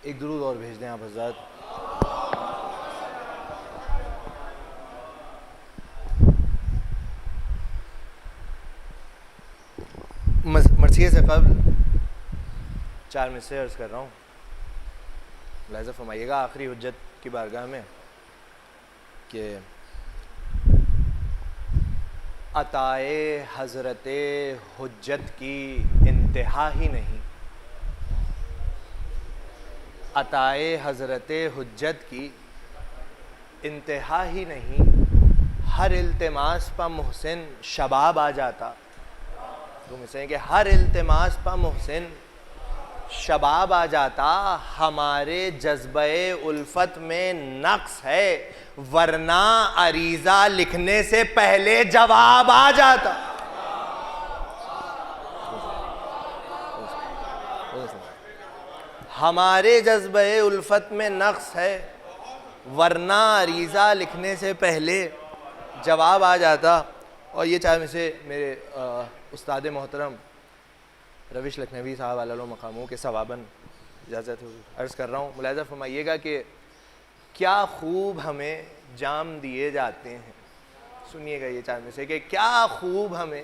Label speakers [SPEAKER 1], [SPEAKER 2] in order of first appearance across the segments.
[SPEAKER 1] ایک درود اور بھیج دیں آپ حضرات. مرثیے سے قبل 4 مصرے عرض کر رہا ہوں. ملاحظہ فرمائیے گا آخری حجت کی بارگاہ میں کہ عطائے حضرت حجت کی انتہا ہی نہیں. عطائے حضرت حجت کی انتہا ہی نہیں. ہر التماس پہ محسن شباب آ جاتا. تم اسے کہ ہر التماس پہ محسن شباب آ جاتا. ہمارے جذبہ الفت میں نقص ہے ورنہ عریضہ لکھنے سے پہلے جواب آ جاتا. ہمارے جذبہ الفت میں نقص ہے ورنہ عریضہ لکھنے سے پہلے جواب آ جاتا. اور یہ چاہے میں سے میرے استاد محترم روش لکھنوی صاحب علیہ مقاموں کے ثواباً اجازت عرض کر رہا ہوں. ملاحظہ فرمائیے گا کہ کیا خوب ہمیں جام دیے جاتے ہیں. سنیے گا یہ چاہے میں سے کہ کیا خوب ہمیں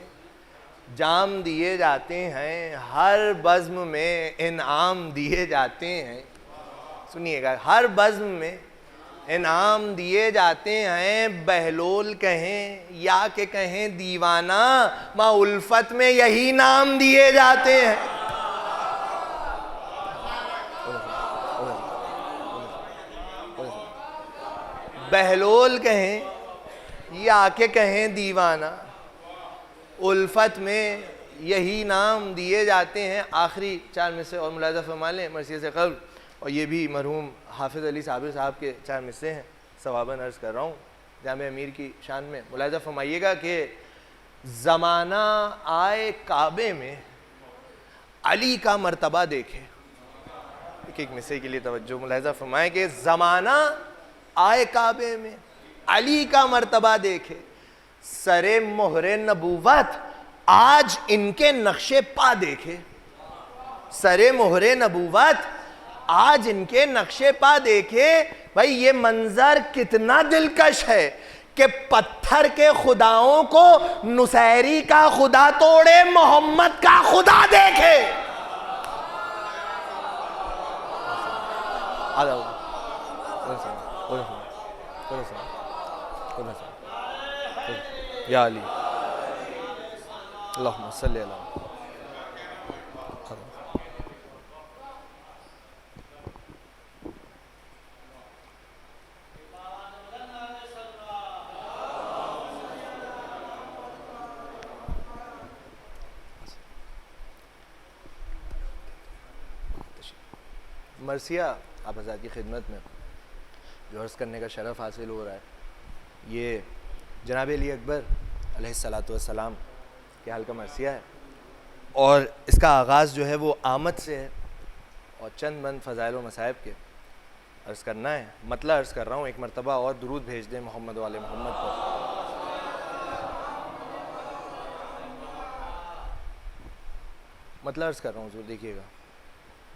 [SPEAKER 1] جام دیے جاتے ہیں. ہر بزم میں انعام دیے جاتے ہیں. سنیے گا ہر بزم میں انعام دیے جاتے ہیں. بہلول کہیں یا کہ کہیں دیوانہ ما الفت میں یہی نام دیے جاتے ہیں. بہلول کہیں یا کہ کہیں دیوانہ الفت میں یہی نام دیے جاتے ہیں. آخری 4 مصرے اور ملاحظہ فرما لیں مرثیے سے قبل, اور یہ بھی مرحوم حافظ علی صابر صاحب کے 4 مصرے ہیں. ثواباً عرض کر رہا ہوں جامع امیر کی شان میں. ملاحظہ فرمائیے گا کہ زمانہ آئے کعبے میں علی کا مرتبہ دیکھے. ایک مصرے کے لیے توجہ. ملاحظہ فرمائیں کہ زمانہ آئے کعبے میں علی کا مرتبہ دیکھے. سر مہر نبوت آج ان کے نقش پا دیکھے. سر مہر نبوت آج ان کے نقش پا دیکھے. بھائی یہ منظر کتنا دلکش ہے کہ پتھر کے خداؤں کو نصیری کا خدا توڑے محمد کا خدا دیکھے. یا علی اللہم صلی اللہ. مرثیہ آپ حضرات کی خدمت میں جو عرض کرنے کا شرف حاصل ہو رہا ہے یہ جناب علی اکبر علیہ السلام کے حال کا مرثیہ ہے, اور اس کا آغاز جو ہے وہ آمد سے ہے اور چند بند فضائل و مصائب کے عرض کرنا ہے. مطلب عرض کر رہا ہوں ایک مرتبہ اور درود بھیج دیں محمد والے محمد پر. مطلب عرض کر رہا ہوں حضور دیکھیے گا.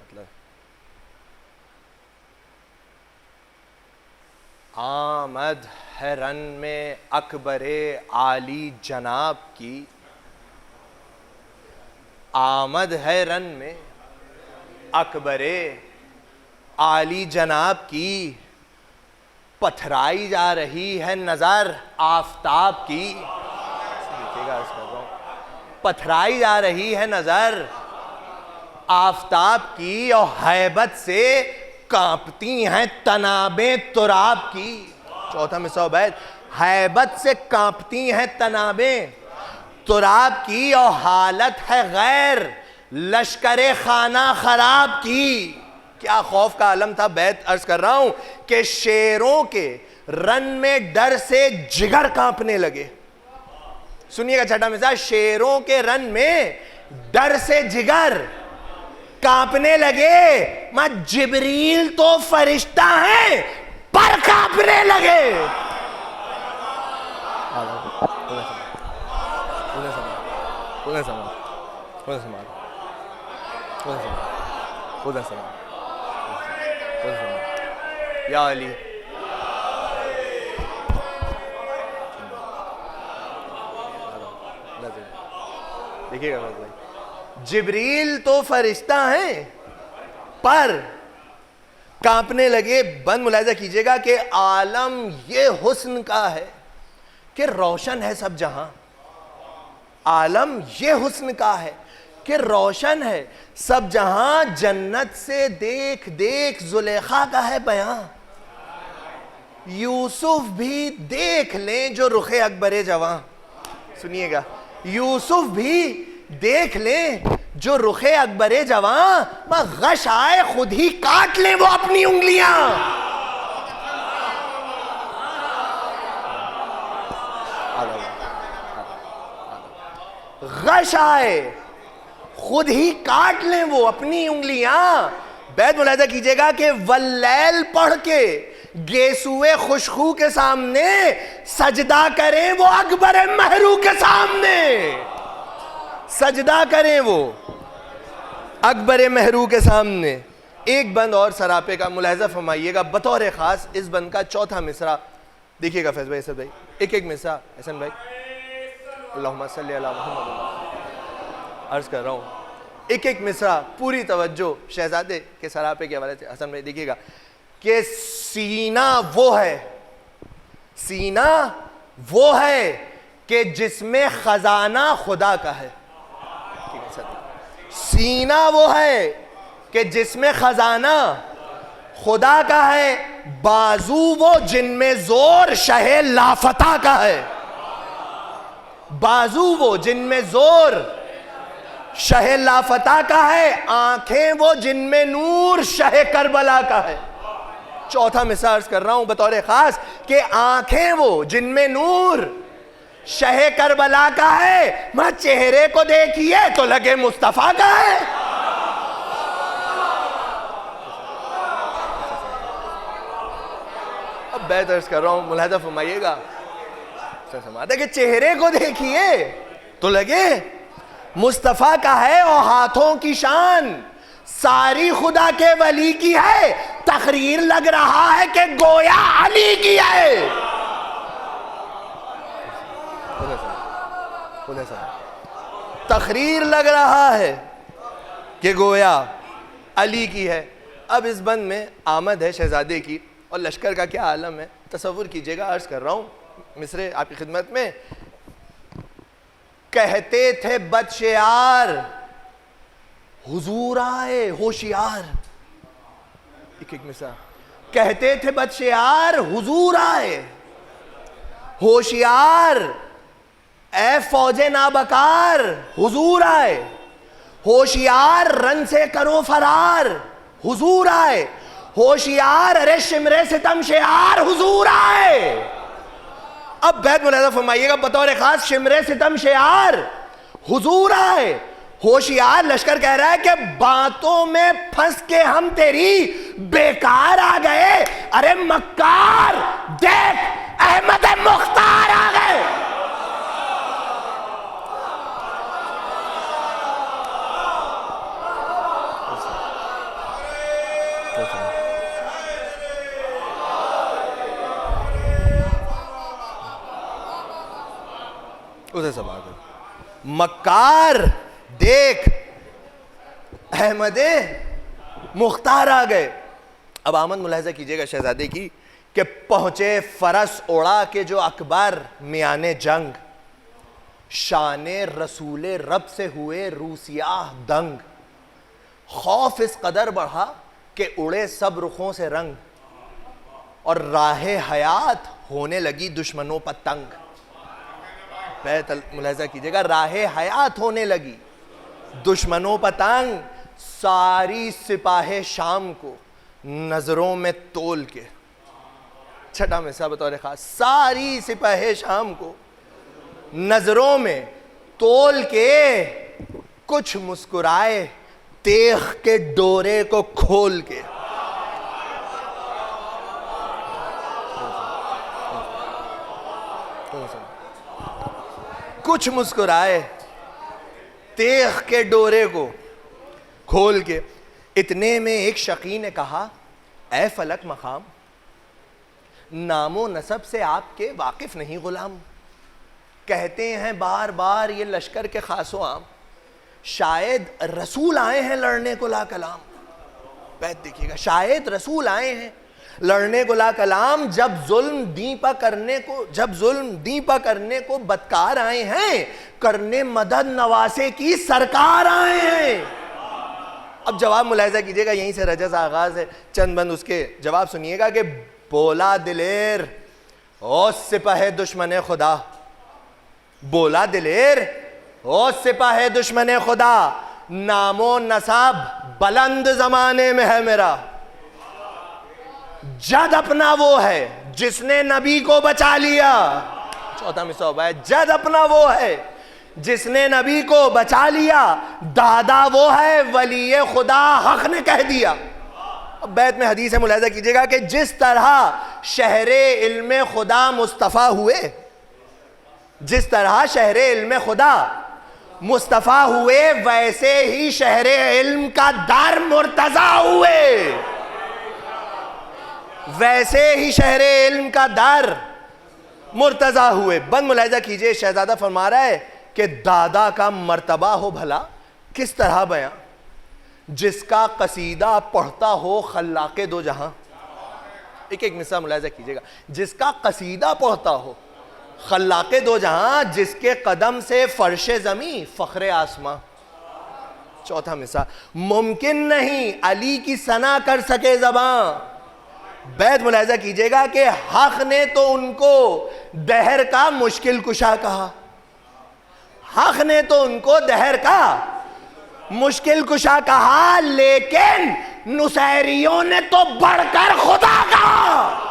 [SPEAKER 1] مطلب آمد ہے رن میں اکبر عالی جناب کی. آمد ہے رن میں اکبر عالی جناب کی. پتھرائی جا رہی ہے نظر آفتاب کی. پتھرائی جا رہی ہے نظر آفتاب کی اور ہیبت سے کانپتی ہیں تنابیں تراب کی. چوتھا مصرع بیت. ہیبت سے کانپتی ہیں تنابیں تراب کی اور حالت ہے غیر لشکر خانہ خراب کی. کیا خوف کا عالم تھا. بیت عرض کر رہا ہوں کہ شیروں کے رن میں ڈر سے جگر کانپنے لگے. سنیے گا چھٹا مثال. شیروں کے رن میں ڈر سے جگر کانپنے لگے. ماں جبریل تو فرشتہ ہیں پر کانپنے لگے. یا علی. دیکھیے گا بھائی, جبریل تو فرشتہ ہیں پر کانپنے لگے. بند ملاحظہ کیجئے گا کہ عالم یہ حسن کا ہے کہ روشن ہے سب جہاں. عالم یہ حسن کا ہے کہ روشن ہے سب جہاں. جنت سے دیکھ دیکھ زلیخا کا ہے بیاں. یوسف بھی دیکھ لیں جو رخ اکبر جواں. سنیے گا, یوسف بھی دیکھ لیں جو رخ اکبر جواں. غش آئے خود ہی کاٹ لیں وہ اپنی انگلیاں. غش آئے خود ہی کاٹ لیں وہ اپنی انگلیاں. بیت ملاحظہ کیجئے گا کہ واللیل پڑھ کے گیسوئے خوشخو کے سامنے سجدہ کریں وہ اکبر مہرو کے سامنے. سجدہ کریں وہ اکبر مہرو کے سامنے. ایک بند اور سراپے کا ملاحظہ فرمائیے گا بطور خاص. اس بند کا چوتھا مصرع دیکھیے گا فیض بھائی, اسد بھائی, ایک ایک مصرع. حسن بھائی, اللہم صلی علی محمد. عرض کر رہا ہوں ایک ایک مصرع پوری توجہ شہزادے کے سراپے کے حوالے سے. حسن بھائی دیکھیے گا کہ سینہ وہ ہے, سینہ وہ ہے کہ جس میں خزانہ خدا کا ہے. سینہ وہ ہے کہ جس میں خزانہ خدا کا ہے. بازو وہ جن میں زور شہ لافتہ کا ہے. بازو وہ جن میں زور شہ لافتہ کا ہے. آنکھیں وہ جن میں نور شہ کربلا کا ہے. چوتھا مصرع عرض کر رہا ہوں بطور خاص کہ آنکھیں وہ جن میں نور شہ کربلا کا ہے. میں چہرے کو دیکھیے تو لگے مصطفیٰ کا ہے. اب بیت عرض کر رہا ہوں ملاحظہ فرمائیے گا کہ چہرے کو دیکھیے تو لگے مصطفیٰ کا ہے. اور ہاتھوں کی شان ساری خدا کے ولی کی ہے. تقریر لگ رہا ہے کہ گویا علی کی ہے. تقریر لگ رہا ہے کہ گویا علی کی ہے. اب اس بند میں آمد ہے شہزادے کی اور لشکر کا کیا عالم ہے تصور کیجئے گا. عرض کر رہا ہوں مصرے آپ کی خدمت میں. کہتے تھے بدشیار حضور آئے ہوشیار. ایک ایک مصرع. کہتے تھے بدشیار حضور آئے ہوشیار. اے فوج نابکار حضور آئے ہوشیار. رن سے کرو فرار حضور آئے ہوشیار. ارے شمرے ستم شعار حضور آئے. اب بیت ملاحظہ فرمائیے گا بطور خاص شمرے ستم شعار حضور آئے ہوشیار. لشکر کہہ رہا ہے کہ باتوں میں پھنس کے ہم تیری بیکار آ گئے. ارے مکار دیکھ احمد مختار آ گئے. اسے سب آ گئے. مکار دیکھ احمد مختار آ گئے. اب آمد ملاحظہ کیجئے گا شہزادے کی کہ پہنچے فرس اڑا کے جو اکبر میانے جنگ. شان رسول رب سے ہوئے روسیاہ دنگ. خوف اس قدر بڑھا کہ اڑے سب رخوں سے رنگ. اور راہ حیات ہونے لگی دشمنوں پر تنگ. بیت ملاحظہ کیجئے گا راہ حیات ہونے لگی دشمنوں پر تنگ. ساری سپاہ شام کو نظروں میں تول کے. چھٹا مصرع بطور خاص. ساری سپاہ شام کو نظروں میں تول کے کچھ مسکرائے تیغ کے ڈورے کو کھول کے. کچھ مسکرائے تیغ کے ڈورے کو کھول کے. اتنے میں ایک شقی نے کہا اے فلک مقام، نام و نسب سے آپ کے واقف نہیں غلام، کہتے ہیں بار بار یہ لشکر کے خاص و عام، شاید رسول آئے ہیں لڑنے کو لا کلام. بیت دیکھیے گا، شاید رسول آئے ہیں لڑنے کو لا کلام، جب ظلم دیں پا کرنے کو بدکار آئے ہیں، کرنے مدد نواسے کی سرکار آئے ہیں. اب جواب ملاحظہ کیجئے گا، یہیں سے رجز آغاز ہے، چند بند اس کے جواب سنیے گا کہ بولا دلیر او سپاہ دشمن خدا، بولا دلیر او سپاہ دشمن خدا، نام و نسب بلند زمانے میں ہے میرا، جد اپنا وہ ہے جس نے نبی کو بچا لیا. چوتھا مصرع ہے، جد اپنا وہ ہے جس نے نبی کو بچا لیا، دادا وہ ہے ولی خدا حق نے کہہ دیا. اب بیت میں حدیث ہے، ملاحظہ کیجئے گا کہ جس طرح شہر علم خدا مصطفیٰ ہوئے، جس طرح شہر علم خدا مصطفیٰ ہوئے، ویسے ہی شہر علم کا در مرتضیٰ ہوئے، ویسے ہی شہر علم کا در مرتضیٰ ہوئے. بند ملاحظہ کیجئے، شہزادہ فرما رہا ہے کہ دادا کا مرتبہ ہو بھلا کس طرح بیاں، جس کا قصیدہ پڑھتا ہو خلاق دو جہاں. ایک ایک مصرع ملاحظہ کیجئے گا، جس کا قصیدہ پڑھتا ہو خلاق دو جہاں، جس کے قدم سے فرش زمین فخر آسماں. چوتھا مصرع، ممکن نہیں علی کی ثنا کر سکے زباں. بیت ملاحظہ کیجئے گا کہ حق نے تو ان کو دہر کا مشکل کشا کہا، حق نے تو ان کو دہر کا مشکل کشا کہا، لیکن نصیریوں نے تو بڑھ کر خدا کہا.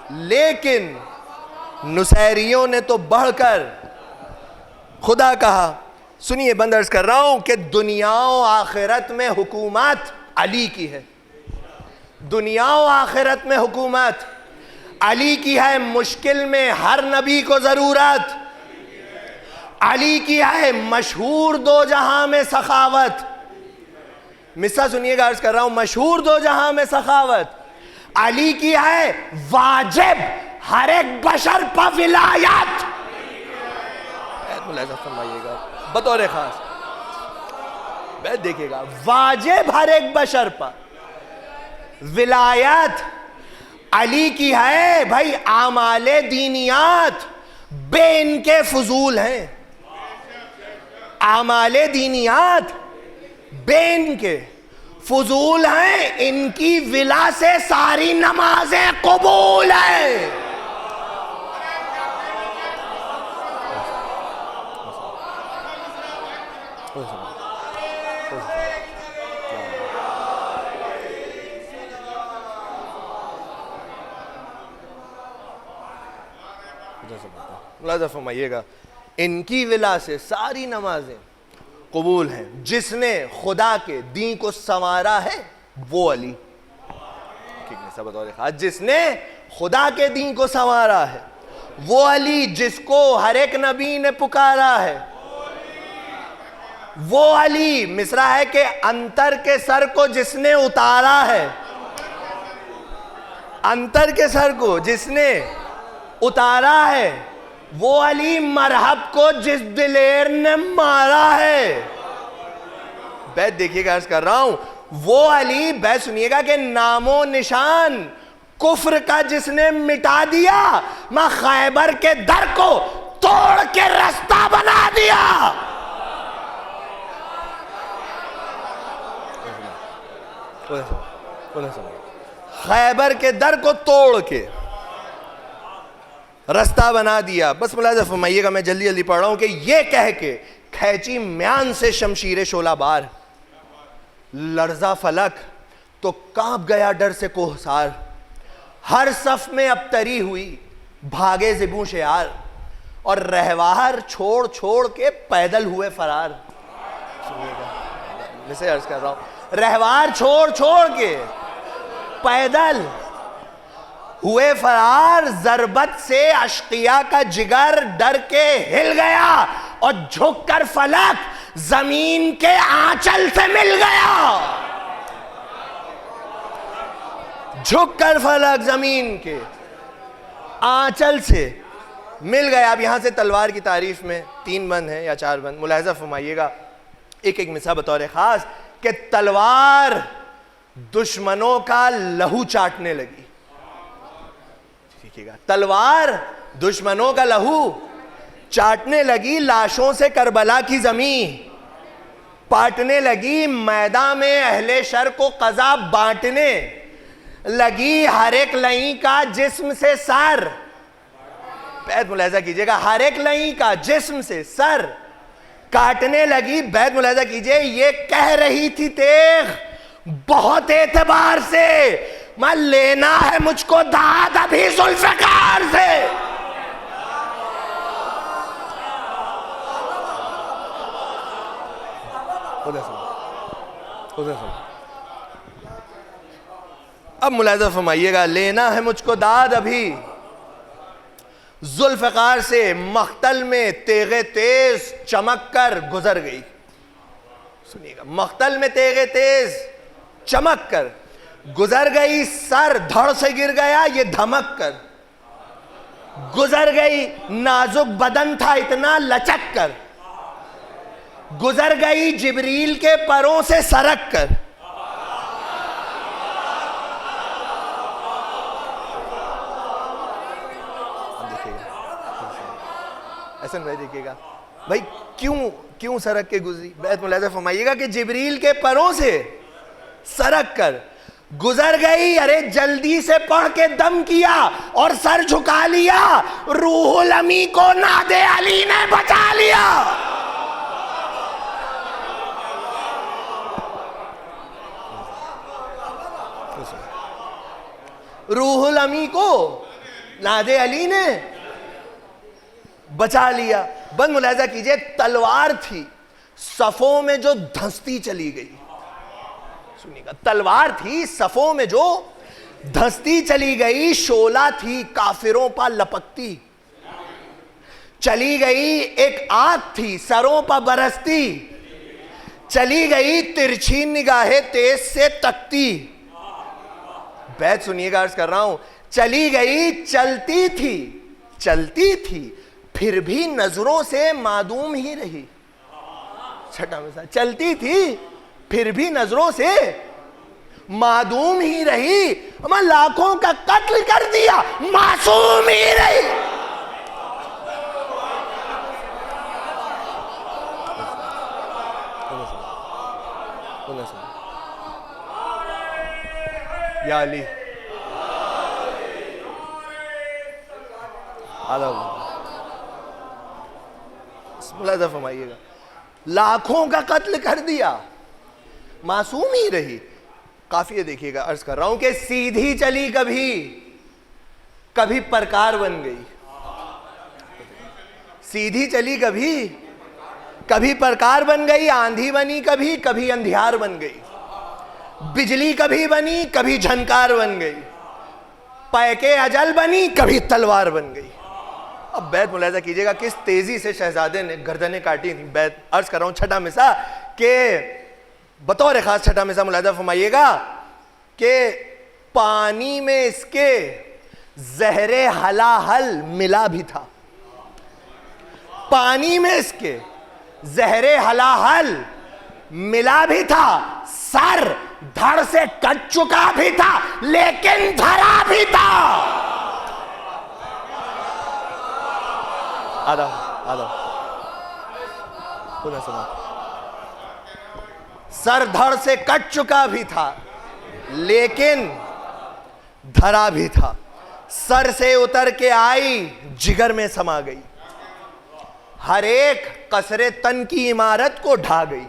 [SPEAKER 1] لیکن نصیریوں نے تو بڑھ کر خدا کہا. سنیے، بند عرض کر رہا ہوں کہ دنیا و آخرت میں حکومت علی کی ہے، دنیا و آخرت میں حکومت علی کی ہے. مشکل میں ہر نبی کو ضرورت علی کی ہے، مشہور دو جہاں میں سخاوت. مصرع سنیے گا، عرض کر رہا ہوں، مشہور دو جہاں میں سخاوت علی کی ہے، واجب ہر ایک بشر پر ولایت. ملاحظہ فرمائیے گا بطور خاص، بیت دیکھیے گا، واجب ہر ایک بشر پر ولایت علی کی ہے. بھائی اعمال دینیات بے ان کے فضول ہیں، اعمال دینیات بے ان کے فضول ہیں، ان کی ولا سے ساری نمازیں قبول ہیں. ملاحظہ فرمائیے گا، ان کی ولا سے ساری نمازیں قبول ہیں. جس نے خدا کے دین کو سنوارا ہے وہ علی. جس نے خدا کے دین کو سنوارا ہے وہ علی، جس کو ہر ایک نبی نے پکارا ہے وہ علی. مصرع ہے کہ انتر کے سر کو جس نے اتارا ہے، انتر کے سر کو جس نے اتارا ہے وہ علی. مرحب کو جس دلیر نے مارا ہے. بیت دیکھیے گا، عرض کر رہا ہوں، وہ علی. بیت سنیے گا کہ نام و نشان کفر کا جس نے مٹا دیا، میں خیبر کے در کو توڑ کے رستہ بنا دیا. خیبر کے در کو توڑ کے رستہ بنا دیا. بس ملاحظہ فرمائیے گا، میں جلدی جلدی پڑھ رہا ہوں کہ یہ کہہ کے کھینچی میان سے شمشیر شعلہ بار، لرزا فلک تو کانپ گیا ڈر سے کوہسار. ہر صف میں ابتری ہوئی بھاگے زبوں شعار، اور رہوار چھوڑ چھوڑ کے پیدل ہوئے فرار. میں سے عرض کر رہا ہوں، رہوار چھوڑ چھوڑ کے پیدل ہوئے فرار. ضربت سے اشقیاء کا جگر ڈر کے ہل گیا، اور جھک کر فلک زمین کے آنچل سے مل گیا. جھک کر فلک زمین کے آنچل سے مل گیا. اب یہاں سے تلوار کی تعریف میں 3 بند ہیں یا 4 بند, ملاحظہ فرمائیے گا ایک ایک مثال بطور خاص, کہ تلوار دشمنوں کا لہو چاٹنے لگی. دیکھیے گا, تلوار دشمنوں کا لہو چاٹنے لگی, لاشوں سے کربلا کی زمین پاٹنے لگی, میدان میں اہل شر کو قضا بانٹنے لگی, ہر ایک لئیں کا جسم سے سر, بیت ملاحظہ کیجئے گا, ہر ایک لئیں کا جسم سے سر کاٹنے لگی. بیت ملاحظہ کیجئے, یہ کہہ رہی تھی تیغ بہت اعتبار سے, میں لینا ہے مجھ کو داد ابھی ذوالفقار سے. اب ملاحظہ فرمائیے گا, لینا ہے مجھ کو داد ابھی ذوالفقار سے, مقتل میں تیغ تیز چمک کر گزر گئی. سنیے گا, مقتل میں تیغ تیز چمک کر گزر گئی, سر دھڑ سے گر گیا یہ دھمک کر گزر گئی, نازک بدن تھا اتنا لچک کر گزر گئی, جبریل کے پروں سے سرک کر. احسن بھائی دیکھیے گا, بھائی کیوں سرک کے گزری؟ بیت ملاحظہ فرمائیے گا کہ جبریل کے پروں سے سرک کر گزر گئی. ارے جلدی سے پڑھ کے دم کیا اور سر جھکا لیا, روح الامی کو ناد علی نے بچا لیا. روح الامی کو ناد علی نے بچا لیا. بند ملاحظہ کیجئے, تلوار تھی صفوں میں جو دھنستی چلی گئی. سنیے گا, تلوار تھی صفوں میں جو دھنستی چلی گئی, شعلہ تھی کافروں پر لپکتی چلی گئی, ایک آگ تھی سروں پر برستی چلی گئی, ترچھی نگاہیں تیز سے تکتی. بیت سنیے گا, عرض کر رہا ہوں, چلی گئی, چلتی تھی پھر بھی نظروں سے معدوم ہی رہی. چھٹا مثال, چلتی تھی پھر بھی نظروں سے معدوم ہی رہی, ہمیں لاکھوں کا قتل کر دیا معصوم ہی رہی. یا علی ملاحظہ فرمائیے گا, لاکھوں کا قتل کر دیا معصوم ہی رہی. قافیہ دیکھیے گا, عرض کر رہا ہوں کہ سیدھی چلی کبھی پرکار بن گئی. سیدھی چلی کبھی پرکار بن گئی, آندھی بنی کبھی اندھیار بن گئی, بجلی کبھی بنی کبھی جھنکار بن گئی, پیکے اجل بنی کبھی تلوار بن گئی. اب بیت ملاحظہ کیجئے گا کس تیزی سے شہزادے نے گردنیں کاٹی تھیں. بیت عرض کر رہا ہوں چھٹا مثال, کہ بطور خاص چھٹا مثال ملاحظہ فرمائیے گا کہ پانی میں اس کے زہر ہلاہل ملا بھی تھا. پانی میں اس کے زہر ہلاہل ملا بھی تھا, سر دھڑ سے کٹ چکا بھی تھا لیکن دھرا بھی تھا. سر دھڑ سے کٹ چکا بھی تھا لیکن دھرا بھی تھا, سر سے اتر کے آئی جگر میں سما گئی, ہر ایک قصر تن کی عمارت کو ڈھا گئی,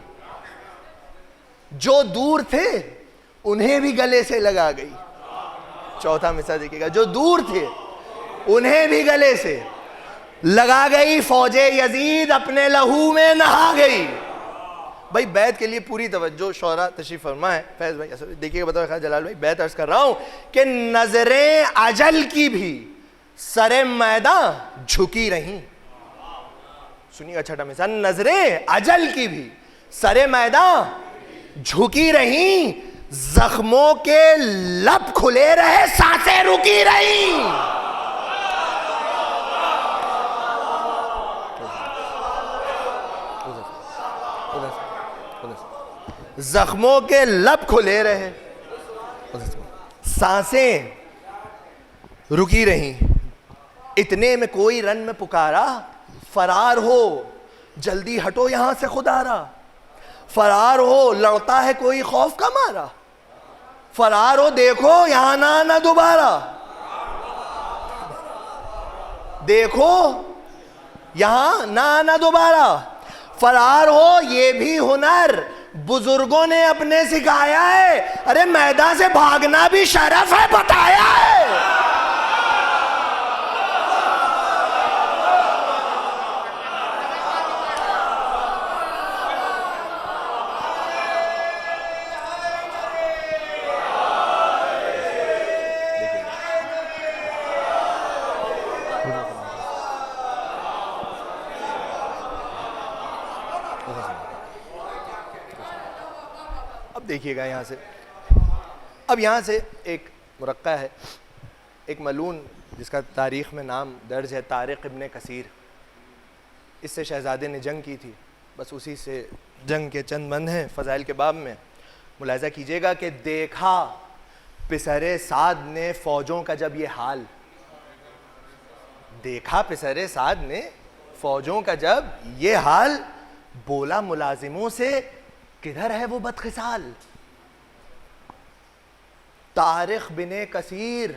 [SPEAKER 1] جو دور تھے انہیں بھی گلے سے لگا گئی. چوتھا مثال دیکھیے گا, جو دور تھے انہیں بھی گلے سے لگا گئی, فوج یزید اپنے لہو میں نہا گئی. بھائی بیت کے لیے پوری توجہ, شعراء تشریف فرما ہے. فیض بھائی دیکھیے گا, بتاؤ خیر جلال بھائی, بیت عرض کر رہا ہوں کہ نظریں اجل کی بھی سر میدان جھکی رہیں. سنیے گا چھٹا مثال, نظریں اجل کی بھی سرے میدان جھکی رہیں، زخموں کے لب کھلے رہے، سانسیں رکی رہیں. زخموں کے لب کھلے رہے، سانسیں رکی رہیں. اتنے میں کوئی رن میں پکارا، فرار ہو جلدی ہٹو یہاں سے خدارا. فرار ہو لڑتا ہے کوئی خوف کا مارا، فرار ہو دیکھو یہاں نہ آنا دوبارہ. دیکھو یہاں نہ آنا دوبارہ. فرار ہو یہ بھی ہنر بزرگوں نے اپنے سکھایا ہے. ارے میدان سے بھاگنا بھی شرف ہے بتایا ہے. اب دیکھیے گا یہاں سے، اب یہاں سے ایک مرقع ہے، ایک ملعون جس کا تاریخ میں نام درج ہے، طارق ابن کثیر. اس سے شہزادے نے جنگ کی تھی، بس اسی سے جنگ کے چند بند ہیں فضائل کے باب میں. ملاحظہ کیجئے گا کہ دیکھا پسر سعد نے فوجوں کا جب یہ حال، دیکھا پسر سعد نے فوجوں کا جب یہ حال، بولا ملازموں سے کدھر ہے وہ بدخصال. طارق بن کثیر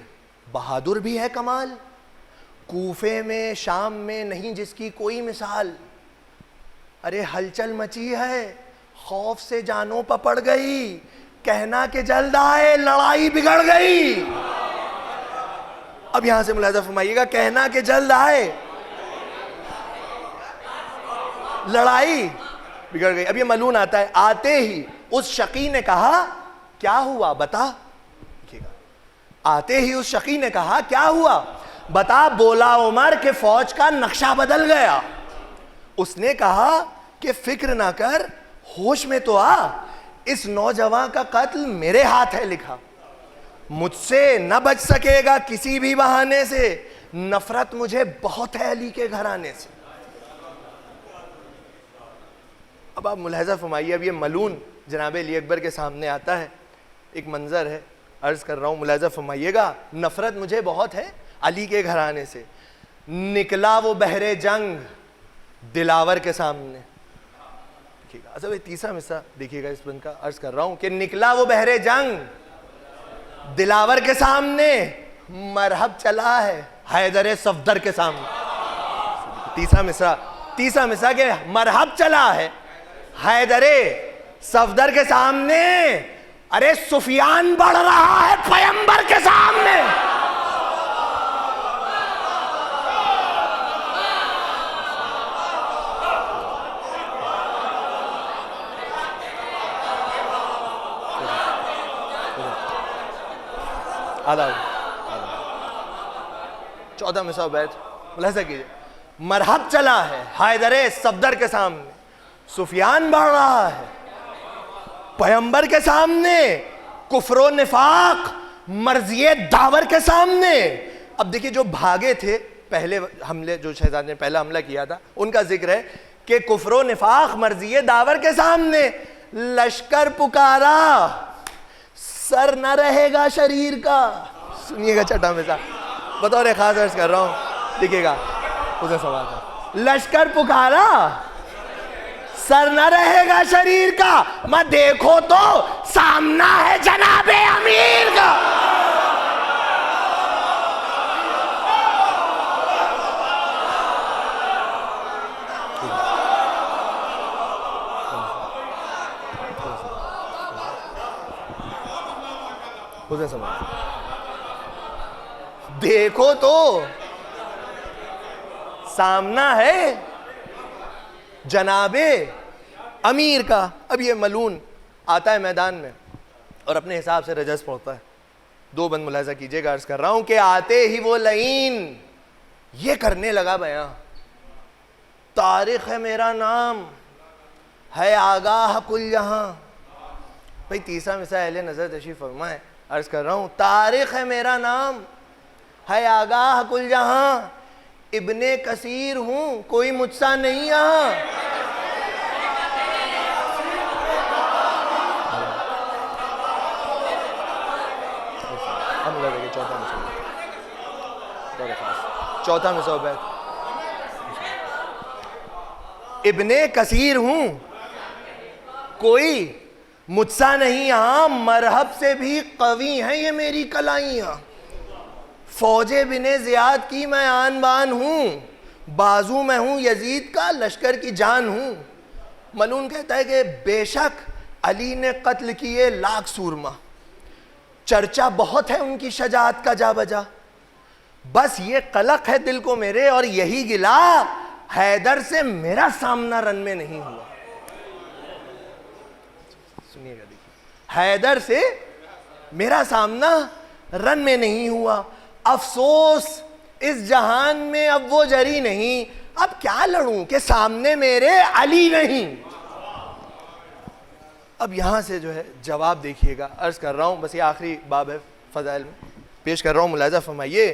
[SPEAKER 1] بہادر بھی ہے کمال، کوفے میں شام میں نہیں جس کی کوئی مثال. ارے ہلچل مچی ہے خوف سے جانوں پپڑ گئی، کہنا کہ جلد آئے لڑائی بگڑ گئی. اب یہاں سے ملاحظہ فرمائیے گا، کہنا کہ جلد آئے لڑائی بگڑ گئی. اب یہ ملعون آتا ہے، آتے ہی اس شقی نے کہا کیا ہوا بتا. آتے ہی اس شقی نے کہا کیا ہوا بتا. بولا عمر کہ فوج کا نقشہ بدل گیا. اس نے کہا کہ فکر نہ کر ہوش میں تو آ، اس نوجوان کا قتل میرے ہاتھ ہے لکھا. مجھ سے نہ بچ سکے گا کسی بھی بہانے سے، نفرت مجھے بہت ہے علی کے گھرانے سے. اب آپ ملاحظہ فرمائیے، اب یہ ملعون جناب علی اکبر کے سامنے آتا ہے. ایک منظر ہے، عرض کر رہا ہوں، ملاحظہ فرمائیے گا. نفرت مجھے بہت ہے علی کے گھرانے سے، نکلا وہ بحر جنگ دلاور کے سامنے. دیکھیے گا اصل تیسرا مصرع دیکھیے گا اس بند کا، عرض کر رہا ہوں کہ نکلا وہ بحر جنگ دلاور کے سامنے، مرحب چلا ہے حیدر صفدر کے سامنے. تیسرا مصرع کہ مرحب چلا ہے حیدر صفدر کے سامنے. ارے سفیان بڑھ رہا ہے پیمبر کے سامنے. آدھا 14 بیت ملاحظہ کیجئے. مرحب چلا ہے حیدر صفدر کے سامنے، سفیان بڑھ رہا ہے پیمبر کے سامنے، کفر و نفاق مرضی داور کے سامنے. اب دیکھیے جو بھاگے تھے پہلے حملے، جو شہزادے نے پہلا حملہ کیا تھا، ان کا ذکر ہے کہ کفر و نفاق مرضی داور کے سامنے لشکر پکارا، سر نہ رہے گا شریر کا. سنیے گا چھٹا مثال بطور خاص عرض کر رہا ہوں، دیکھیے گا اسے سوال تھا. لشکر پکارا سر نہ رہے گا شریر کا، میں دیکھو تو سامنا ہے جناب امیر کا. دیکھو تو سامنا ہے جناب امیر کا. اب یہ ملعون آتا ہے میدان میں اور اپنے حساب سے رجز پڑھتا ہے. دو بند ملاحظہ کیجئے گا، عرض کر رہا ہوں کہ آتے ہی وہ لعین یہ کرنے لگا بیان، طارق ہے میرا نام، ہے آگاہ کل جہاں. بھئی تیسرا مصرع اہل نظر تشریف فرما ہے. عرض کر رہا ہوں طارق ہے میرا نام، ہے آگاہ کل جہاں، ابن کثیر ہوں کوئی مجھ سا نہیں یہاں. چوتھا مصرع بیت. ابن کثیر ہوں کوئی مجھ سا نہیں یہاں، مرحب سے بھی قوی ہیں یہ میری کلائیاں. فوج بن زیاد کی میں آن بان ہوں، بازو میں ہوں یزید کا لشکر کی جان ہوں. ملون کہتا ہے کہ بے شک علی نے قتل کیے لاکھ سورما، چرچا بہت ہے ان کی شجاعت کا جا بجا، بس یہ قلق ہے دل کو میرے اور یہی گلا حیدر سے میرا سامنا رن میں نہیں ہوا. سنیے گا دیکھیے، حیدر سے میرا سامنا رن میں نہیں ہوا. افسوس اس جہان میں اب وہ جری نہیں، اب کیا لڑوں کہ سامنے میرے علی نہیں. اب یہاں سے جو ہے جواب دیکھیے گا. عرض کر رہا ہوں بس یہ آخری باب ہے فضائل میں، پیش کر رہا ہوں، ملاحظہ فرمائیے.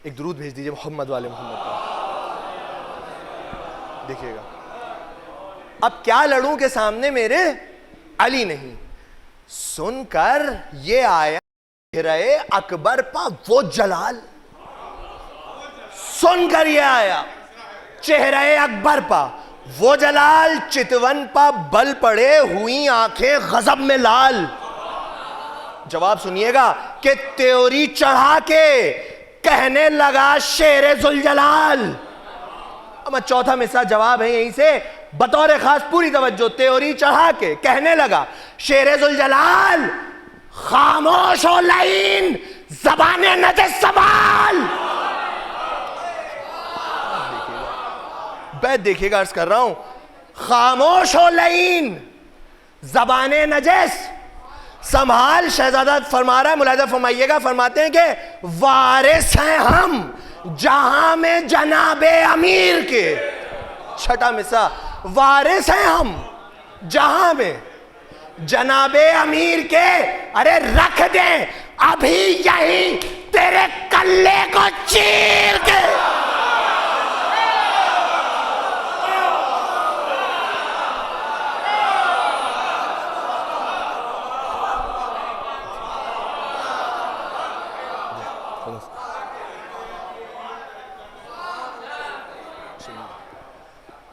[SPEAKER 1] ایک درود بھیج دیجئے محمد والے محمد پر. دیکھیے گا اب کیا لڑوں کہ سامنے میرے علی نہیں. سن کر یہ آیا چہرے اکبر پا وہ جلال، سن کر یہ آیا چہرے اکبر پا وہ جلال، چتون پا بل پڑے ہوئی آنکھیں غضب میں لال. جواب سنیے گا کہ تیوری چڑھا کے کہنے لگا شیر ذوالجلال. اب چوتھا مصرع جواب ہے یہیں سے بطور خاص پوری توجہ. تیوری چڑھا کے کہنے لگا شیر ذوالجلال، خاموش ہو لعین زبان نجس سنبھال. بیت دیکھیے گا، عرض کر رہا ہوں خاموش ہو لعین زبان نجس سنبھال. شہزادہ فرما رہا ہے، ملاحظہ فرمائیے گا، فرماتے ہیں کہ وارث ہیں ہم جہاں میں جناب امیر کے. چھٹا مصرع، وارث ہیں ہم جہاں میں جناب امیر کے، ارے رکھ دیں ابھی یہی تیرے کلے کو چیر کے.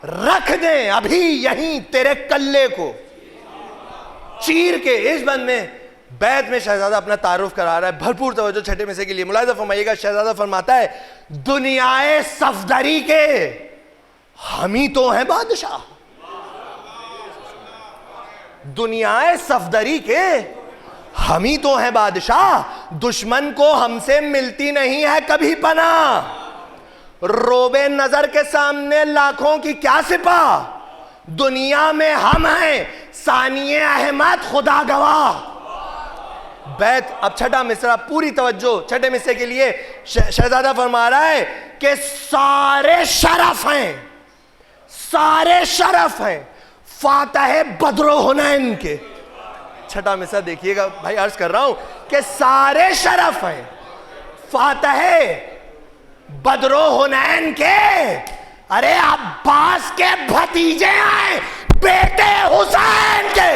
[SPEAKER 1] رکھ دیں ابھی یہیں تیرے کلے کو چیر کے. اس بند میں بیت میں شہزادہ اپنا تعارف کرا رہا ہے. بھرپور توجہ چھٹے مصرع کے لیے ملاحظہ فرمائیے گا. شہزادہ فرماتا ہے دنیائے صفدری کے ہم ہی تو ہیں بادشاہ، دنیائے صفدری کے ہم ہی تو ہیں بادشاہ، دشمن کو ہم سے ملتی نہیں ہے کبھی پناہ. روبے نظر کے سامنے لاکھوں کی کیا سپاہ، دنیا میں ہم ہیں ثانی احمد خدا گواہ. بیت اب چھٹا مصرع پوری توجہ چھٹے مصرع کے لیے. شہزادہ فرما رہا ہے کہ سارے شرف ہیں، سارے شرف ہیں فاتح بدر و حنین کے. چھٹا مصرع دیکھیے گا بھائی، عرض کر رہا ہوں کہ سارے شرف ہیں فاتح بدر و حنین کے. ارے عباس کے بھتیجے ہیں بیٹے حسین کے.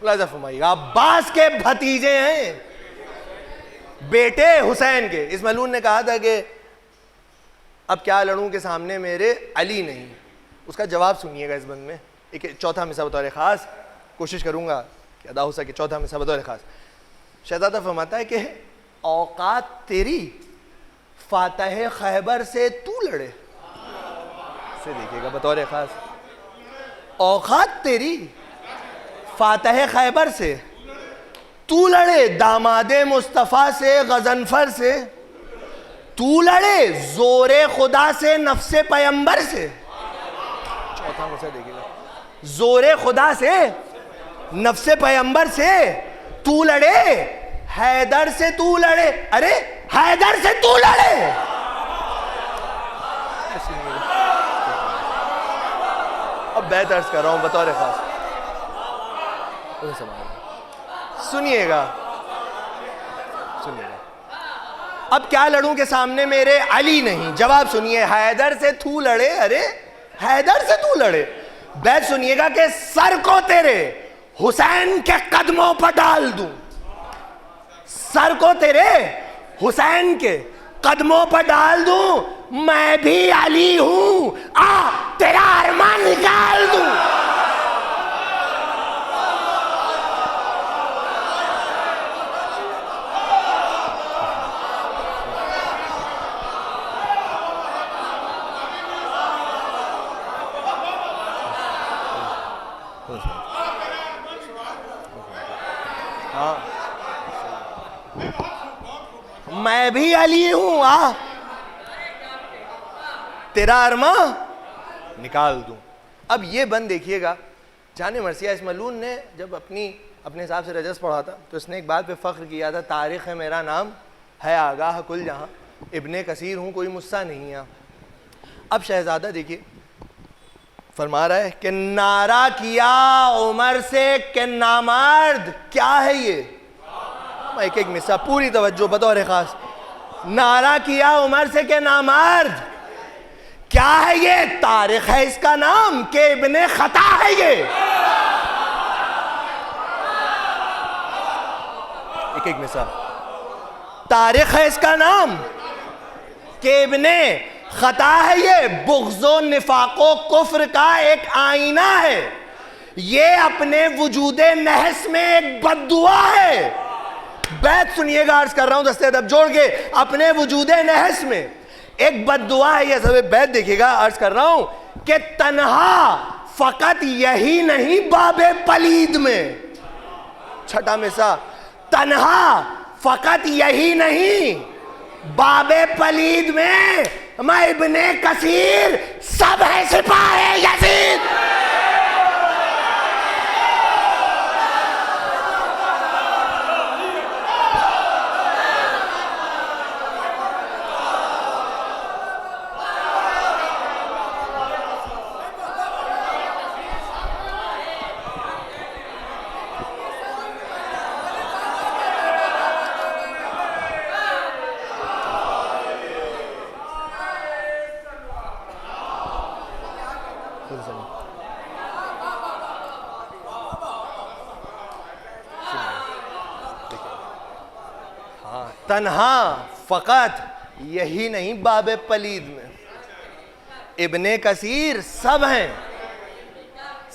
[SPEAKER 1] لازم فرمائیے گا عباس کے بھتیجے ہیں بیٹے حسین کے. اس ملعون نے کہا تھا کہ اب کیا لڑوں کے سامنے میرے علی نہیں. اس کا جواب سنیے گا اس بند میں. ایک چوتھا مصرع بطور خاص کوشش کروں گا کہ ادا ہو سکے. چوتھا مصرع بطور خاص شہزادہ فرماتا ہے کہ اوقات تیری فاتح خیبر سے تو لڑے. سے دیکھیے گا بطور خاص، اوقات تیری فاتح خیبر سے تو لڑے، داماد مصطفیٰ سے غضنفر سے تو لڑے، زور خدا سے نفس پیمبر سے. چوتھا مصرع دیکھیے گا، زور خدا سے نفس پیغمبر سے تو لڑے، حیدر سے تو لڑے، ارے حیدر سے تو لڑے. اب بیت عرض کر رہا ہوں بطور خاص، سنیے گا سنیے گا. اب کیا لڑوں کہ سامنے میرے علی نہیں. جواب سنیے، حیدر سے تو لڑے، ارے حیدر سے تو لڑے. بیت سنیے گا کہ سر کو تیرے حسین کے قدموں پر ڈال دوں، سر کو تیرے حسین کے قدموں پر ڈال دوں. میں بھی علی ہوں، آ تیرا ارمان نکال دوں. میں بھی علی ہوں، آ تیرا ارمان نکال دوں. اب یہ بند دیکھیے گا، جانے مرثیہ اس ملعون نے جب اپنے حساب سے رجس پڑھا تھا تو اس نے ایک بات پہ فخر کیا تھا، تاریخ ہے میرا نام ہے آگاہ کل جہاں، ابن کثیر ہوں کوئی مصہ نہیں ہے. اب شہزادہ دیکھیے فرما رہا ہے کہ نعرہ کیا عمر سے کہ نامرد کیا ہے یہ. ایک ایک مصرع پوری توجہ بطور خاص. نعرہ کیا عمر سے کہ نامرد کیا ہے یہ، تاریخ ہے اس کا نام کہ ابن خطا ہے یہ. ایک ایک مصرع. تاریخ ہے اس کا نام کہ ابن خطا ہے یہ، بغض و نفاق و کفر کا ایک آئینہ ہے یہ، اپنے وجود نحس میں ایک بد دعا ہے. بیت سنیے گا، عرض کر رہا ہوں دستے ادب جوڑ کے، اپنے وجود نحس میں ایک بد دعا ہے یہ. سب بیت دیکھیے گا، عرض کر رہا ہوں کہ تنہا فقط یہی نہیں باب پلید میں، چھٹا مصرع، تنہا فقط یہی نہیں باب پلید میں میں ابن کثیر سب ہے سپاہ یزید. تنہا فقط یہی نہیں باب پلید میں ابن کثیر سب ہیں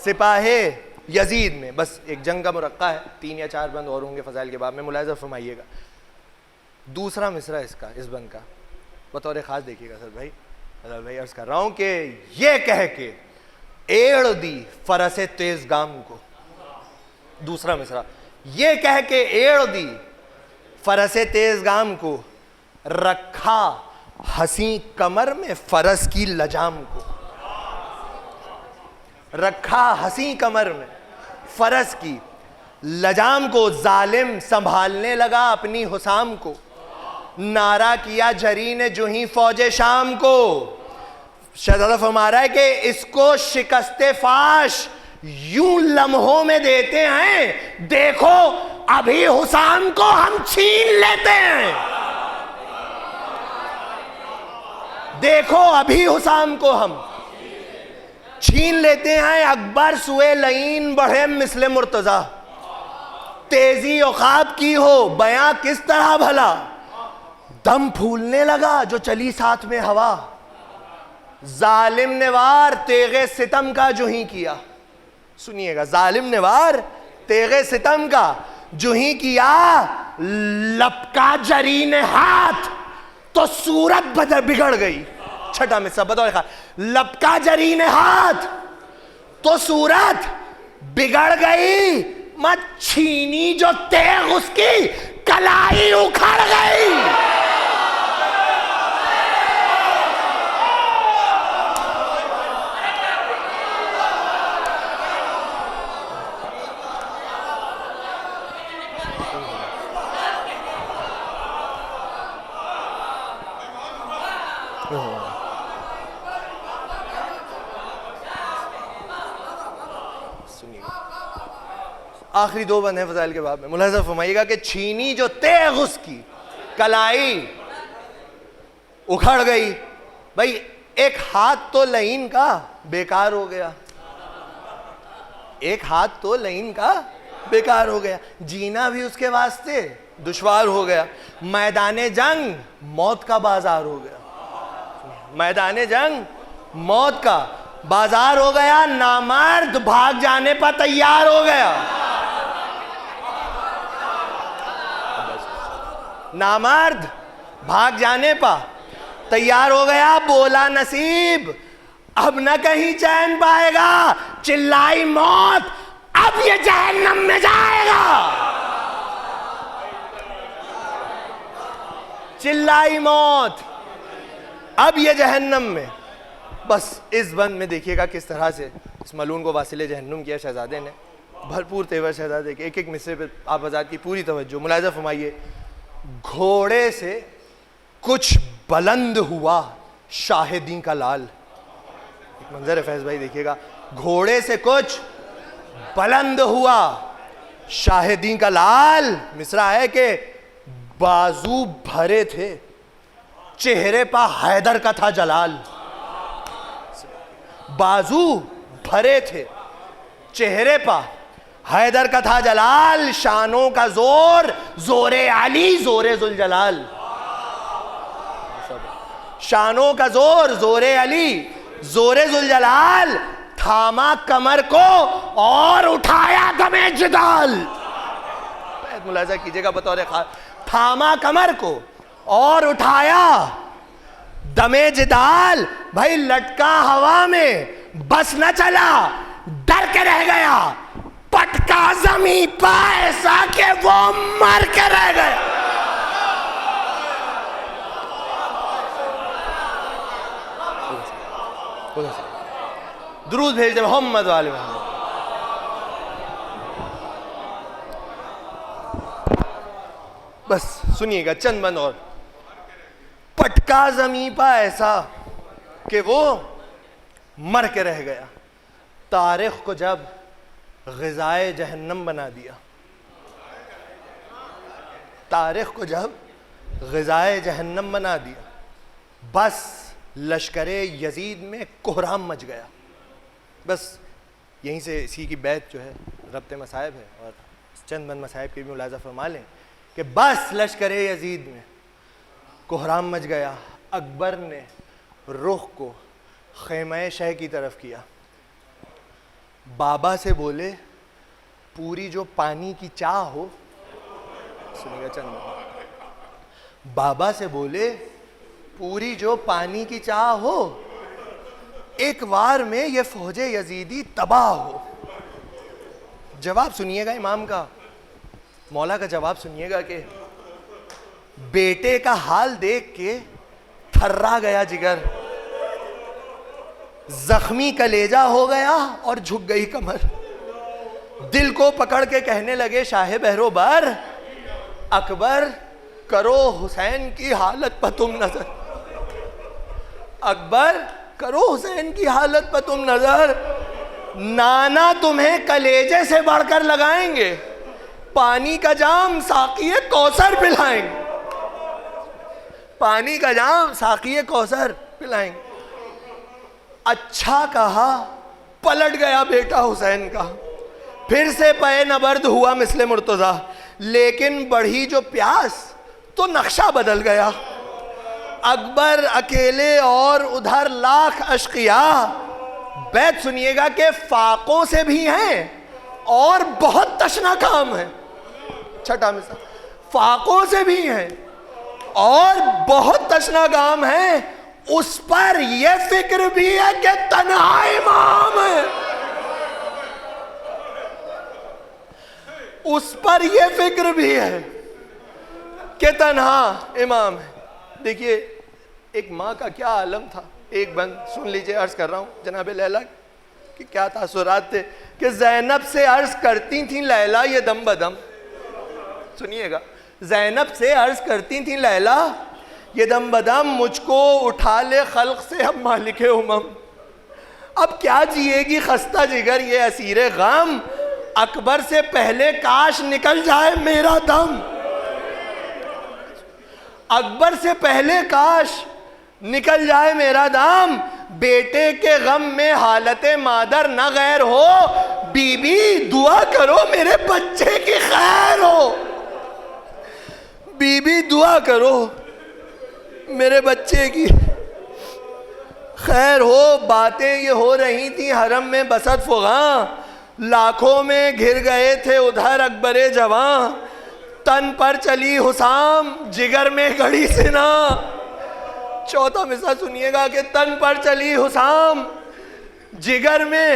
[SPEAKER 1] سپاہ یزید میں. بس ایک جنگ کا مرقع ہے، 3 یا 4 بند اور ہوں گے فضائل کے باب میں، ملاحظہ فرمائیے گا. دوسرا مصرع اس کا، اس بند کا بطور خاص دیکھیے گا. سر بھائی عرض کر رہا ہوں کہ یہ کہہ کے ایڑ دی فرس تیز گام کو. دوسرا مصرع، یہ کہہ کے ایڑ دی فرس تیز گام کو، رکھا حسین کمر میں فرس کی لجام کو. رکھا حسین کمر میں فرس کی لجام کو، ظالم سنبھالنے لگا اپنی حسام کو. نعرہ کیا جری نے جو ہی فوج شام کو. شہزادہ فرما رہا ہے کہ اس کو شکست فاش یوں لمحوں میں دیتے ہیں، دیکھو ابھی حسام کو ہم چھین لیتے ہیں. دیکھو ابھی حسام کو ہم چھین لیتے ہیں. اکبر سوئے لعین بڑھے مثل مرتضیٰ، تیزی عقاب کی ہو بیاں کس طرح بھلا. دم پھولنے لگا جو چلی ساتھ میں ہوا، ظالم نے وار تیغ ستم کا جو ہی کیا. سنیے گا، ظالم نے وار تیغ ستم کا جو ہی کیا، لپکا جرین ہاتھ تو صورت بگڑ گئی. چھٹا مصرع بطور خاص، لپکا جرین ہاتھ تو صورت بگڑ گئی، مت چھینی جو تیغ اس کی کلائی اکھڑ گئی. آخری دو بند ہیں فضائل کے باب میں. ملاحظہ فرمائیے گا کہ چھینی جو تیغ اس کی کلائی اکھڑ گئی. بھائی ایک ہاتھ تو لعین کا بیکار ہو گیا, ایک ہاتھ تو لعین کا بیکار ہو گیا, جینا بھی اس کے واسطے دشوار ہو گیا. میدان جنگ موت کا بازار ہو گیا, میدان جنگ موت کا بازار ہو گیا. نامرد بھاگ جانے پر تیار ہو گیا, نامرد بھاگ جانے پر تیار ہو گیا. بولا نصیب اب نہ کہیں چین پائے گا, چلائی موت اب یہ جہنم میں جائے گا. چلائی موت اب یہ جہنم میں. بس اس بند میں دیکھیے گا کس طرح سے اس ملعون کو واصل جہنم کیا شہزادے نے. بھرپور تیور شہزادے کے, ایک ایک مصرے پہ آپ حضرات کی پوری توجہ. ملاحظہ فرمائیے, گھوڑے سے کچھ بلند ہوا شاہدین کا لال. ایک منظر ہے فیض بھائی دیکھیے گا, گھوڑے سے کچھ بلند ہوا شاہدین کا لال. مصرع ہے کہ بازو بھرے تھے, چہرے پہ حیدر کا تھا جلال. بازو بھرے تھے, چہرے پہ حیدر کا تھا جلال. شانوں کا زور زور علی زور ذوالجلال. شانوں کا زور زور علی زور ذوالجلال. تھاما کمر کو اور اٹھایا دم جدال. ملاحظہ کیجئے گا بطور خاص, تھاما کمر کو اور اٹھایا دم جدال. بھائی لٹکا ہوا میں بس نہ چلا, ڈر کے رہ گیا, پٹکا زمین پا ایسا کہ وہ مر کے رہ گیا. درود بھیج دے محمد والے محمد. بس سنیے گا چند بند اور. پٹکا زمین پا ایسا کہ وہ مر کے رہ گیا. تاریخ کو جب غذائے جہنم بنا دیا, تاریخ کو جب غذائے جہنم بنا دیا, بس لشکر یزید میں کوہرام مچ گیا. بس یہیں سے اسی کی بیت جو ہے ربط مصائب ہے, اور چند بند مصائب کی بھی ملاحظہ فرما لیں کہ بس لشکر یزید میں کوہرام مچ گیا. اکبر نے رخ کو خیمہ شہ کی طرف کیا. بابا سے بولے پوری جو پانی کی چاہ ہو, سنیے گا چند بند. بابا سے بولے پوری جو پانی کی چاہ ہو, ایک وار میں یہ فوج یزیدی تباہ ہو. جواب سنیے گا امام کا, مولا کا جواب سنیے گا کہ بیٹے کا حال دیکھ کے تھرا گیا جگر, زخمی کلیجہ ہو گیا اور جھک گئی کمر. دل کو پکڑ کے کہنے لگے شاہ بہرو بر, اکبر کرو حسین کی حالت پہ تم نظر. اکبر کرو حسین کی حالت پہ تم نظر. نانا تمہیں کلیجے سے بڑھ کر لگائیں گے, پانی کا جام ساقی کوثر پلائیں گے, پانی کا جام ساقی کوثر پلائیں گے. اچھا کہا پلٹ گیا بیٹا حسین کا, پھر سے پے نبرد ہوا مثل مرتضیٰ. لیکن بڑھی جو پیاس تو نقشہ بدل گیا. اکبر اکیلے اور ادھر لاکھ اشقیاء. بیت سنیے گا کہ فاقوں سے بھی ہیں اور بہت تشنا کام ہے. چھٹا مثال, فاقوں سے بھی ہیں اور بہت تشنا کام ہے. اس پر یہ فکر بھی ہے کہ تنہا امام ہے, اس پر یہ فکر بھی ہے کہ تنہا امام ہے. دیکھیے ایک ماں کا کیا عالم تھا. ایک بند سن لیجئے, عرض کر رہا ہوں جناب لیلا کہ کیا تاثرات تھے کہ زینب سے عرض کرتی تھیں لیلا یہ دم بدم. سنیے گا, زینب سے عرض کرتی تھیں لیلا یہ دم بدم مجھ کو اٹھا لے خلق سے اب مالک امم. اب کیا جیے گی خستہ جگر یہ اسیر غم, اکبر سے پہلے کاش نکل جائے میرا دم. اکبر سے پہلے کاش نکل جائے میرا دم, بیٹے کے غم میں حالت مادر نہ غیر ہو, بی بی دعا کرو میرے بچے کی خیر ہو. بی بی دعا کرو میرے بچے کی خیر ہو. باتیں یہ ہو رہی تھیں حرم میں بسط فغاں, لاکھوں میں گھر گئے تھے ادھر اکبر جواں. تن پر چلی حسام جگر میں گڑی سنا. چوتھا مصرع سنیے گا کہ تن پر چلی حسام جگر میں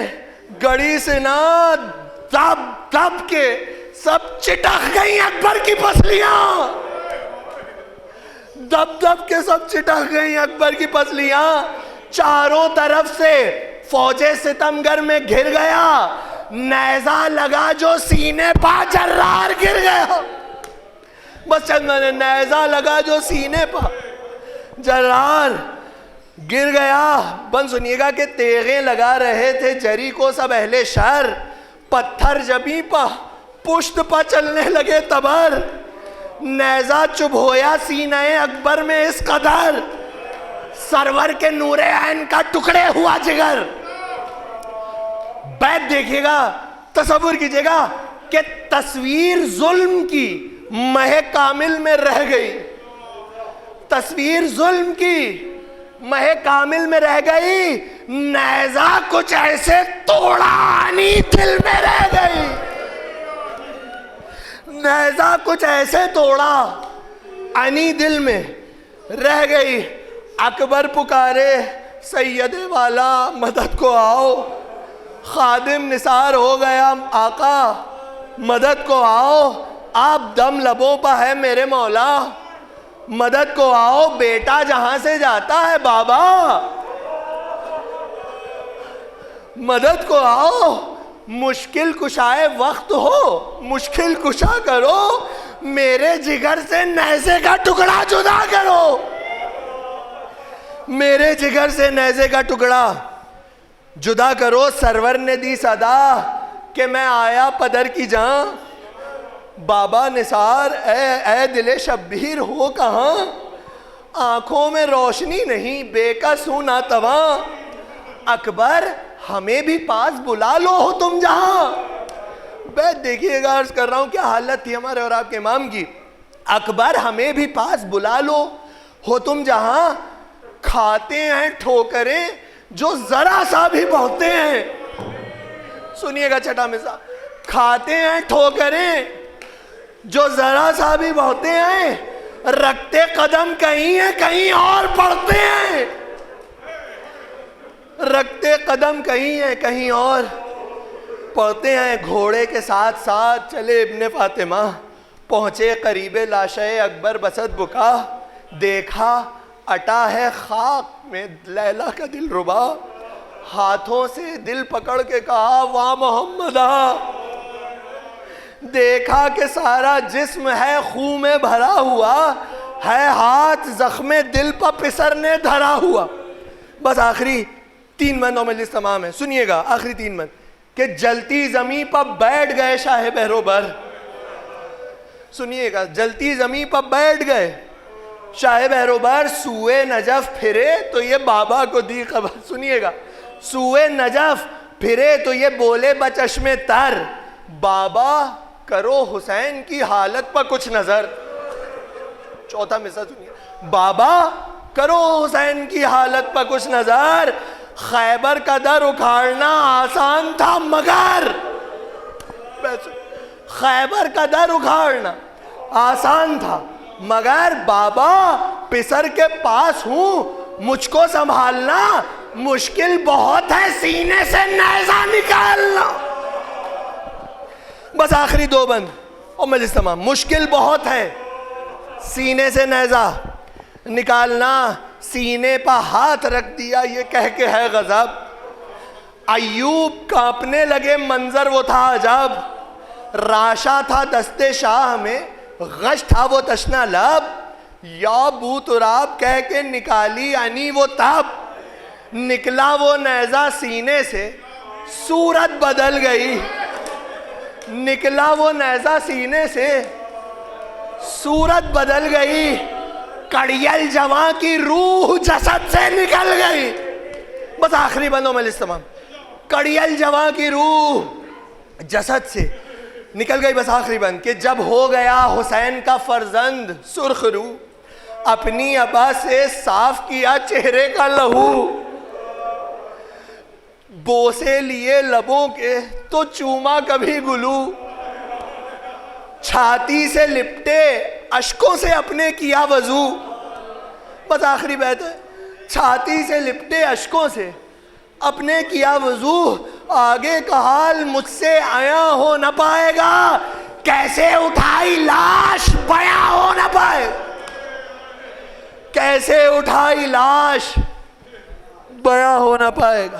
[SPEAKER 1] گڑی سنا, دب دب کے سب چٹک گئی اکبر کی پسلیاں. دب دب کے سب چٹک گئی اکبر کی پسلیاں. چاروں طرف سے فوج ستمگر میں گھر گیا, نیزہ لگا جو سینے پا جرار گر گیا. بس چند میں نے نیزہ لگا جو سینے پا جرار گر گیا. بند سنیے گا کہ تیغیں لگا رہے تھے جری کو سب اہل شر, پتھر جبیں پا پشت پا چلنے لگے تبر. نیزہ چبھ ہویا سینہ اکبر میں اس قدر, سرور کے نور عین کا ٹکڑے ہوا جگر. بیت دیکھیے گا, تصور کیجئے گا کہ تصویر ظلم کی مہ کامل میں رہ گئی. تصویر ظلم کی مہ کامل میں رہ گئی, نیزہ کچھ ایسے توڑا انی دل میں رہ گئی. نیزہ کچھ ایسے توڑا انی دل میں رہ گئی. اکبر پکارے سید والا مدد کو آؤ, خادم نثار ہو گیا آقا مدد کو آؤ. آپ دم لبوں پہ ہے میرے مولا, مدد کو آؤ. بیٹا جہاں سے جاتا ہے بابا مدد کو آؤ. مشکل کشائے وقت ہو مشکل کشا کرو, میرے جگر سے نیزے کا ٹکڑا جدا کرو. میرے جگر سے نیزے کا ٹکڑا جدا کرو. سرور نے دی صدا کہ میں آیا پدر کی جان, بابا نثار اے دل شبیر ہو کہاں. آنکھوں میں روشنی نہیں بے کس ہوں ناتواں, اکبر ہمیں بھی پاس بلا لو ہو تم جہاں. بیت دیکھیے گا, عرض کر رہا ہوں کیا حالت تھی ہمارے اور آپ کے امام کی. اکبر ہمیں بھی پاس بلا لو ہو تم جہاں, کھاتے ہیں ٹھوکریں جو ذرا سا بھی بہتے ہیں. سنیے گا چھٹا مصرع, کھاتے ہیں ٹھوکریں جو ذرا سا بھی بہتے ہیں, رکھتے قدم کہیں ہیں کہیں اور پڑھتے ہیں. رکھتے قدم کہیں ہیں کہیں اور پڑھتے ہیں. گھوڑے کے ساتھ ساتھ چلے ابن فاطمہ, پہنچے قریب لاشے اکبر بسط بکا. دیکھا اٹا ہے خاک میں لیلا کا دل ربا, ہاتھوں سے دل پکڑ کے کہا واہ محمدہ. دیکھا کہ سارا جسم ہے خون میں بھرا ہوا, ہے ہاتھ زخم دل پہ پسرنے دھرا ہوا. بس آخری 3 بندوں میں لسٹ تمام ہے. سنیے گا آخری 3 بند کہ جلتی زمین پہ بیٹھ گئے شاہ بہروبر. سنیے گا, جلتی زمین پہ بیٹھ گئے شاہ بہروبر. سوئے نجف پھرے تو یہ بابا کو دی خبر. سنیے گا, سوئے نجف پھرے تو یہ بولے بچشم تر, بابا کرو حسین کی حالت پر کچھ نظر. چوتھا مصرع سنیے, بابا کرو حسین کی حالت پر کچھ نظر. خیبر کا در اکھاڑنا آسان تھا مگر, خیبر کا در اکھاڑنا آسان تھا مگر بابا پسر کے پاس ہوں, مجھ کو سنبھالنا مشکل بہت ہے سینے سے نیزہ نکالنا. بس آخری 2 بند اور مجلس تمام. مشکل بہت ہے سینے سے نیزہ نکالنا, سینے پہ ہاتھ رکھ دیا یہ کہہ کے ہے غضب. ایوب کانپنے لگے منظر وہ تھا عجب, راشا تھا دستے شاہ میں غش تھا وہ تشنا لب. یا بو تراب کہہ کے نکالی انی وہ تاب، نکلا وہ نیزہ سینے سے صورت بدل گئی، نکلا وہ نیزہ سینے سے صورت بدل گئی، کڑیل جواں کی روح جسد سے نکل گئی. بس آخری بندوں میں الاستمام. کڑیل جواں کی روح جسد سے نکل گئی. بس آخری بند کہ جب ہو گیا حسین کا فرزند سرخ رو، اپنی ابا سے صاف کیا چہرے کا لہو، بوسے لیے لبوں کے تو چوما کبھی گلو، چھاتی سے لپٹے اشکوں سے اپنے کیا وضو. بس آخری بیت ہے. چھاتی سے لپٹے اشکوں سے اپنے کیا وضو، آگے کا حال مجھ سے عیاں ہو نہ پائے گا، کیسے اٹھائی لاش بیاں ہو نہ پائے، کیسے اٹھائی لاش بیاں ہو نہ پائے گا.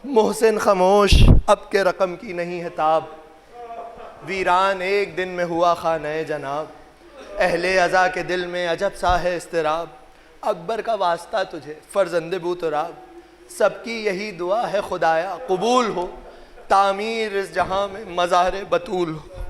[SPEAKER 1] محسن خاموش اب کے رقم کی نہیں ہے تاب، ویران ایک دن میں ہوا خانہ جناب. اہل عزا کے دل میں عجب سا ہے اضطراب، اکبر کا واسطہ تجھے فرزند بو تراب. سب کی یہی دعا ہے خدایا قبول ہو، تعمیر اس جہاں میں مزار بطول ہو.